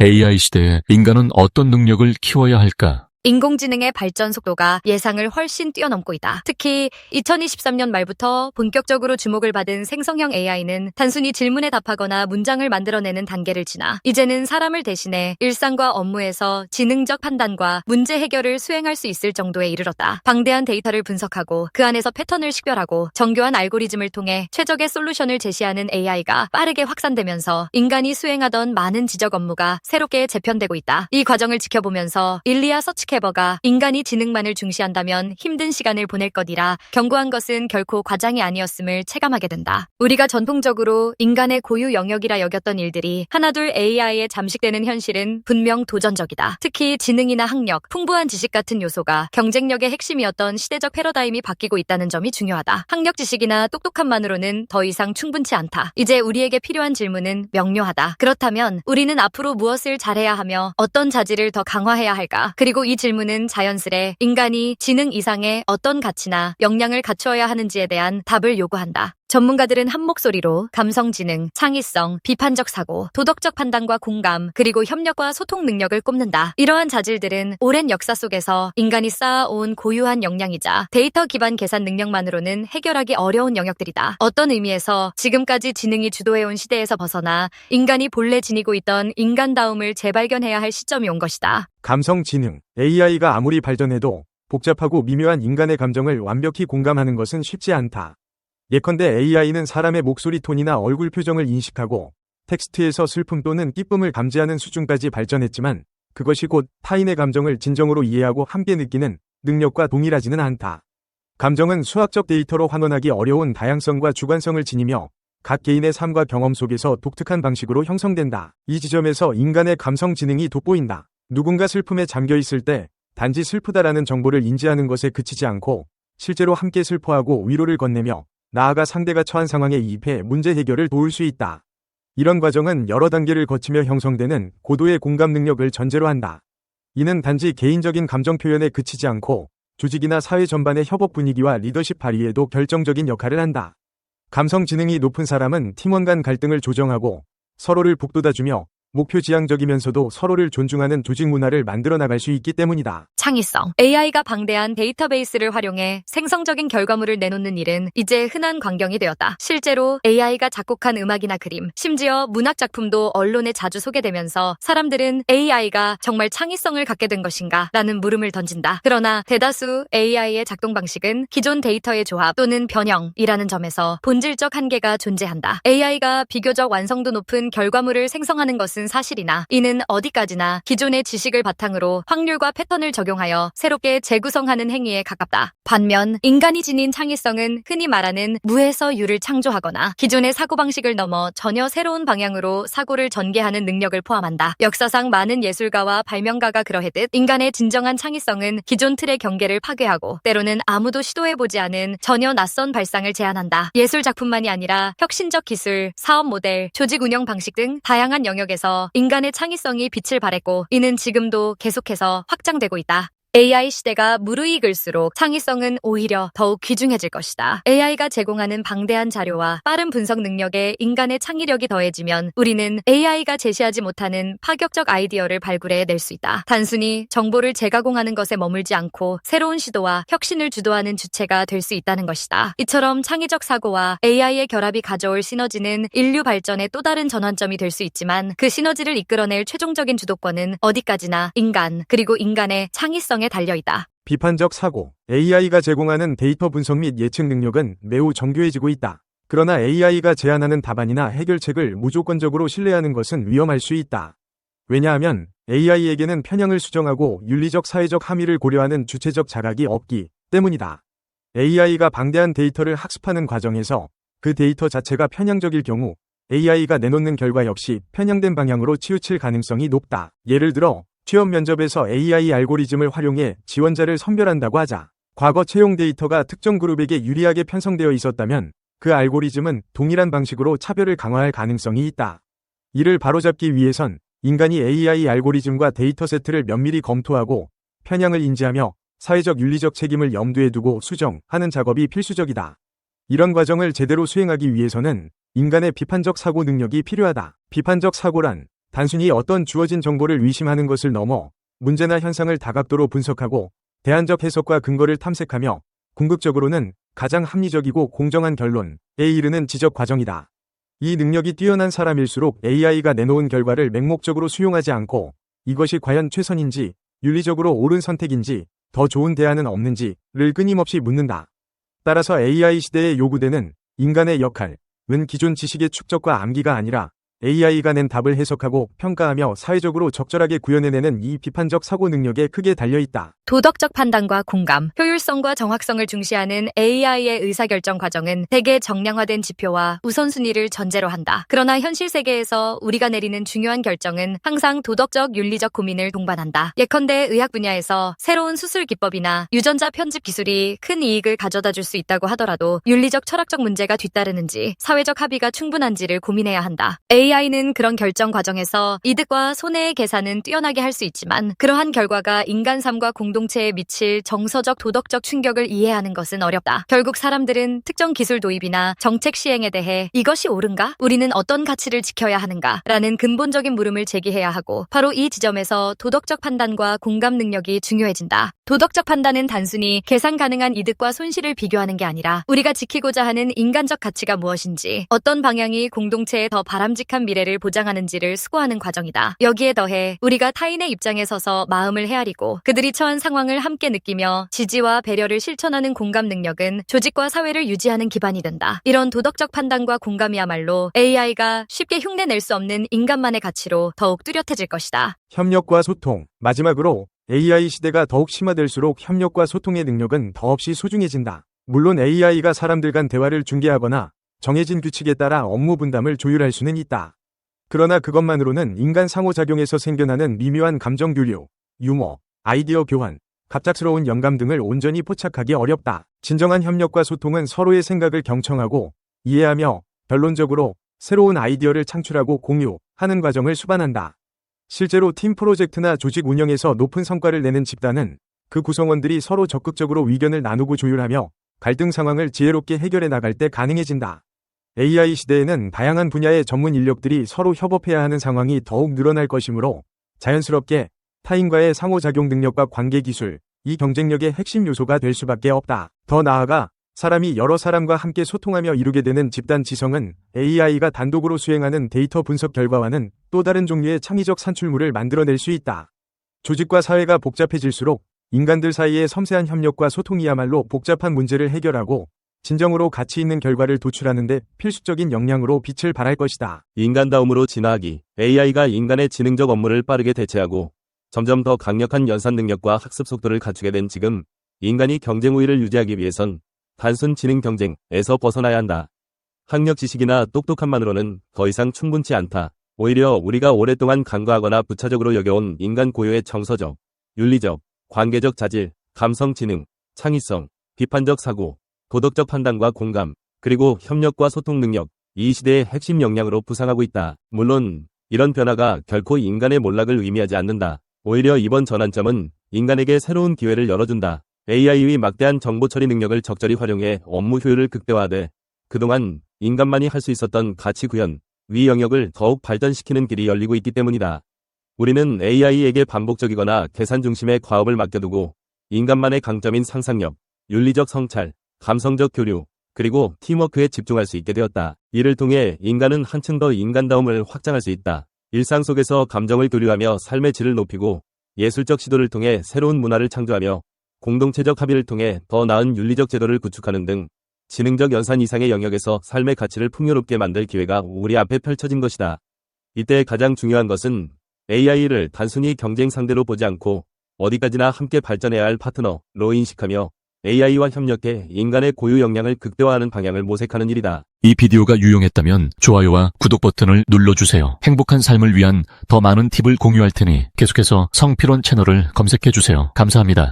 AI 시대에 인간은 어떤 능력을 키워야 할까? 인공지능의 발전 속도가 예상을 훨씬 뛰어넘고 있다. 특히 2023년 말부터 본격적으로 주목을 받은 생성형 AI는 단순히 질문에 답하거나 문장을 만들어내는 단계를 지나 이제는 사람을 대신해 일상과 업무에서 지능적 판단과 문제 해결을 수행할 수 있을 정도에 이르렀다. 방대한 데이터를 분석하고 그 안에서 패턴을 식별하고 정교한 알고리즘을 통해 최적의 솔루션을 제시하는 AI가 빠르게 확산되면서 인간이 수행하던 많은 지적 업무가 새롭게 재편되고 있다. 이 과정을 지켜보면서 일리아 서치캐버가 인간이 지능만을 중시한다면 힘든 시간을 보낼 것이라 경고한 것은 결코 과장이 아니었음을 체감하게 된다. 우리가 전통적으로 인간의 고유 영역이라 여겼던 일들이 하나둘 AI에 잠식되는 현실은 분명 도전적이다. 특히 지능이나 학력, 풍부한 지식 같은 요소가 경쟁력의 핵심이었던 시대적 패러다임이 바뀌고 있다는 점이 중요하다. 학력 지식이나 똑똑함만으로는 더 이상 충분치 않다. 이제 우리에게 필요한 질문은 명료하다. 그렇다면 우리는 앞으로 무엇을 잘해야 하며 어떤 자질을 더 강화해야 할까? 그리고 이 질문은 자연스레 인간이 지능 이상의 어떤 가치나 역량을 갖추어야 하는지에 대한 답을 요구한다. 전문가들은 한 목소리로 감성지능, 창의성, 비판적 사고, 도덕적 판단과 공감, 그리고 협력과 소통 능력을 꼽는다. 이러한 자질들은 오랜 역사 속에서 인간이 쌓아온 고유한 역량이자 데이터 기반 계산 능력만으로는 해결하기 어려운 영역들이다. 어떤 의미에서 지금까지 지능이 주도해온 시대에서 벗어나 인간이 본래 지니고 있던 인간다움을 재발견해야 할 시점이 온 것이다. 감성지능, AI가 아무리 발전해도 복잡하고 미묘한 인간의 감정을 완벽히 공감하는 것은 쉽지 않다. 예컨대 AI는 사람의 목소리 톤이나 얼굴 표정을 인식하고 텍스트에서 슬픔 또는 기쁨을 감지하는 수준까지 발전했지만 그것이 곧 타인의 감정을 진정으로 이해하고 함께 느끼는 능력과 동일하지는 않다. 감정은 수학적 데이터로 환원하기 어려운 다양성과 주관성을 지니며 각 개인의 삶과 경험 속에서 독특한 방식으로 형성된다. 이 지점에서 인간의 감성 지능이 돋보인다. 누군가 슬픔에 잠겨 있을 때 단지 슬프다라는 정보를 인지하는 것에 그치지 않고 실제로 함께 슬퍼하고 위로를 건네며 나아가 상대가 처한 상황에 이입해 문제 해결을 도울 수 있다. 이런 과정은 여러 단계를 거치며 형성되는 고도의 공감 능력을 전제로 한다. 이는 단지 개인적인 감정 표현에 그치지 않고 조직이나 사회 전반의 협업 분위기와 리더십 발휘에도 결정적인 역할을 한다. 감성 지능이 높은 사람은 팀원 간 갈등을 조정하고 서로를 북돋아주며 목표 지향적이면서도 서로를 존중하는 조직 문화를 만들어 나갈 수 있기 때문이다. 창의성. AI가 방대한 데이터베이스를 활용해 생성적인 결과물을 내놓는 일은 이제 흔한 광경이 되었다. 실제로 AI가 작곡한 음악이나 그림, 심지어 문학 작품도 언론에 자주 소개되면서 사람들은 AI가 정말 창의성을 갖게 된 것인가? 라는 물음을 던진다. 그러나 대다수 AI의 작동 방식은 기존 데이터의 조합 또는 변형이라는 점에서 본질적 한계가 존재한다. AI가 비교적 완성도 높은 결과물을 생성하는 것은 사실이나 이는 어디까지나 기존의 지식을 바탕으로 확률과 패턴을 적용하여 새롭게 재구성하는 행위에 가깝다. 반면 인간이 지닌 창의성은 흔히 말하는 무에서 유를 창조하거나 기존의 사고방식을 넘어 전혀 새로운 방향으로 사고를 전개하는 능력을 포함한다. 역사상 많은 예술가와 발명가가 그러했듯 인간의 진정한 창의성은 기존 틀의 경계를 파괴하고 때로는 아무도 시도해보지 않은 전혀 낯선 발상을 제안한다. 예술 작품만이 아니라 혁신적 기술, 사업 모델, 조직 운영 방식 등 다양한 영역에서 인간의 창의성이 빛을 발했고 이는 지금도 계속해서 확장되고 있다. AI 시대가 무르익을수록 창의성은 오히려 더욱 귀중해질 것이다. AI가 제공하는 방대한 자료와 빠른 분석 능력에 인간의 창의력이 더해지면 우리는 AI가 제시하지 못하는 파격적 아이디어를 발굴해 낼 수 있다. 단순히 정보를 재가공하는 것에 머물지 않고 새로운 시도와 혁신을 주도하는 주체가 될 수 있다는 것이다. 이처럼 창의적 사고와 AI의 결합이 가져올 시너지는 인류 발전의 또 다른 전환점이 될 수 있지만 그 시너지를 이끌어낼 최종적인 주도권은 어디까지나 인간 그리고 인간의 창의성에 달려있다. 비판적 사고, AI가 제공하는 데이터 분석 및 예측 능력은 매우 정교해지고 있다. 그러나 AI가 제안하는 답안이나 해결책을 무조건적으로 신뢰하는 것은 위험할 수 있다. 왜냐하면 AI에게는 편향을 수정하고 윤리적 사회적 함의를 고려하는 주체적 자각이 없기 때문이다. AI가 방대한 데이터를 학습하는 과정에서 그 데이터 자체가 편향적일 경우 AI가 내놓는 결과 역시 편향된 방향으로 치우칠 가능성이 높다. 예를 들어 취업 면접에서 AI 알고리즘을 활용해 지원자를 선별한다고 하자. 과거 채용 데이터가 특정 그룹에게 유리하게 편성되어 있었다면 그 알고리즘은 동일한 방식으로 차별을 강화할 가능성이 있다. 이를 바로잡기 위해선 인간이 AI 알고리즘과 데이터 세트를 면밀히 검토하고 편향을 인지하며 사회적 윤리적 책임을 염두에 두고 수정하는 작업이 필수적이다. 이런 과정을 제대로 수행하기 위해서는 인간의 비판적 사고 능력이 필요하다. 비판적 사고란 단순히 어떤 주어진 정보를 의심하는 것을 넘어 문제나 현상을 다각도로 분석하고 대안적 해석과 근거를 탐색하며 궁극적으로는 가장 합리적이고 공정한 결론에 이르는 지적 과정이다. 이 능력이 뛰어난 사람일수록 AI가 내놓은 결과를 맹목적으로 수용하지 않고 이것이 과연 최선인지, 윤리적으로 옳은 선택인지, 더 좋은 대안은 없는지를 끊임없이 묻는다. 따라서 AI 시대에 요구되는 인간의 역할은 기존 지식의 축적과 암기가 아니라 AI가 낸 답을 해석하고 평가하며 사회적으로 적절하게 구현해내는 이 비판적 사고 능력에 크게 달려있다. 도덕적 판단과 공감, 효율성과 정확성을 중시하는 AI의 의사결정 과정은 대개 정량화된 지표와 우선순위를 전제로 한다. 그러나 현실 세계에서 우리가 내리는 중요한 결정은 항상 도덕적, 윤리적 고민을 동반한다. 예컨대 의학 분야에서 새로운 수술 기법이나 유전자 편집 기술이 큰 이익을 가져다 줄 수 있다고 하더라도 윤리적, 철학적 문제가 뒤따르는지, 사회적 합의가 충분한지를 고민해야 한다. AI는 그런 결정 과정에서 이득과 손해의 계산은 뛰어나게 할 수 있지만 그러한 결과가 인간 삶과 공동체에 미칠 정서적, 도덕적 충격을 이해하는 것은 어렵다. 결국 사람들은 특정 기술 도입이나 정책 시행에 대해 이것이 옳은가? 우리는 어떤 가치를 지켜야 하는가? 라는 근본적인 물음을 제기해야 하고 바로 이 지점에서 도덕적 판단과 공감 능력이 중요해진다. 도덕적 판단은 단순히 계산 가능한 이득과 손실을 비교하는 게 아니라 우리가 지키고자 하는 인간적 가치가 무엇인지, 어떤 방향이 공동체에 더 바람직한 미래를 보장하는지를 수고하는 과정이다. 여기에 더해 우리가 타인의 입장에 서서 마음을 헤아리고 그들이 처한 상황을 함께 느끼며 지지와 배려를 실천하는 공감 능력은 조직과 사회를 유지하는 기반이 된다. 이런 도덕적 판단과 공감이야말로 AI가 쉽게 흉내낼 수 없는 인간만의 가치로 더욱 뚜렷해질 것이다. 협력과 소통. 마지막으로 AI 시대가 더욱 심화될수록 협력과 소통의 능력은 더없이 소중해진다. 물론 AI가 사람들 간 대화를 중개하거나 정해진 규칙에 따라 업무 분담을 조율할 수는 있다. 그러나 그것만으로는 인간 상호작용에서 생겨나는 미묘한 감정 교류, 유머, 아이디어 교환, 갑작스러운 영감 등을 온전히 포착하기 어렵다. 진정한 협력과 소통은 서로의 생각을 경청하고 이해하며 결론적으로 새로운 아이디어를 창출하고 공유하는 과정을 수반한다. 실제로 팀 프로젝트나 조직 운영에서 높은 성과를 내는 집단은 그 구성원들이 서로 적극적으로 의견을 나누고 조율하며 갈등 상황을 지혜롭게 해결해 나갈 때 가능해진다. AI 시대에는 다양한 분야의 전문 인력들이 서로 협업해야 하는 상황이 더욱 늘어날 것이므로 자연스럽게 타인과의 상호작용 능력과 관계 기술, 이 경쟁력의 핵심 요소가 될 수밖에 없다. 더 나아가 사람이 여러 사람과 함께 소통하며 이루게 되는 집단 지성은 AI가 단독으로 수행하는 데이터 분석 결과와는 또 다른 종류의 창의적 산출물을 만들어낼 수 있다. 조직과 사회가 복잡해질수록 인간들 사이의 섬세한 협력과 소통이야말로 복잡한 문제를 해결하고 진정으로 가치 있는 결과를 도출하는 데 필수적인 역량으로 빛을 발할 것이다. 인간다움으로 진화하기. AI가 인간의 지능적 업무를 빠르게 대체하고 점점 더 강력한 연산 능력과 학습 속도를 갖추게 된 지금, 인간이 경쟁 우위를 유지하기 위해선 단순 지능 경쟁에서 벗어나야 한다. 학력 지식이나 똑똑함만으로는 더 이상 충분치 않다. 오히려 우리가 오랫동안 간과하거나 부차적으로 여겨온 인간 고유의 정서적, 윤리적, 관계적 자질, 감성 지능, 창의성, 비판적 사고, 도덕적 판단과 공감, 그리고 협력과 소통 능력, 이 시대의 핵심 역량으로 부상하고 있다. 물론 이런 변화가 결코 인간의 몰락을 의미하지 않는다. 오히려 이번 전환점은 인간에게 새로운 기회를 열어준다. AI의 막대한 정보 처리 능력을 적절히 활용해 업무 효율을 극대화하되 그동안 인간만이 할 수 있었던 가치 구현, 위 영역을 더욱 발전시키는 길이 열리고 있기 때문이다. 우리는 AI에게 반복적이거나 계산 중심의 과업을 맡겨두고 인간만의 강점인 상상력, 윤리적 성찰, 감성적 교류, 그리고 팀워크에 집중할 수 있게 되었다. 이를 통해 인간은 한층 더 인간다움을 확장할 수 있다. 일상 속에서 감정을 교류하며 삶의 질을 높이고 예술적 시도를 통해 새로운 문화를 창조하며 공동체적 합의를 통해 더 나은 윤리적 제도를 구축하는 등 지능적 연산 이상의 영역에서 삶의 가치를 풍요롭게 만들 기회가 우리 앞에 펼쳐진 것이다. 이때 가장 중요한 것은 AI를 단순히 경쟁 상대로 보지 않고 어디까지나 함께 발전해야 할 파트너로 인식하며 AI와 협력해 인간의 고유 역량을 극대화하는 방향을 모색하는 일이다. 이 비디오가 유용했다면 좋아요와 구독 버튼을 눌러주세요. 행복한 삶을 위한 더 많은 팁을 공유할 테니 계속해서 성필원 채널을 검색해주세요. 감사합니다.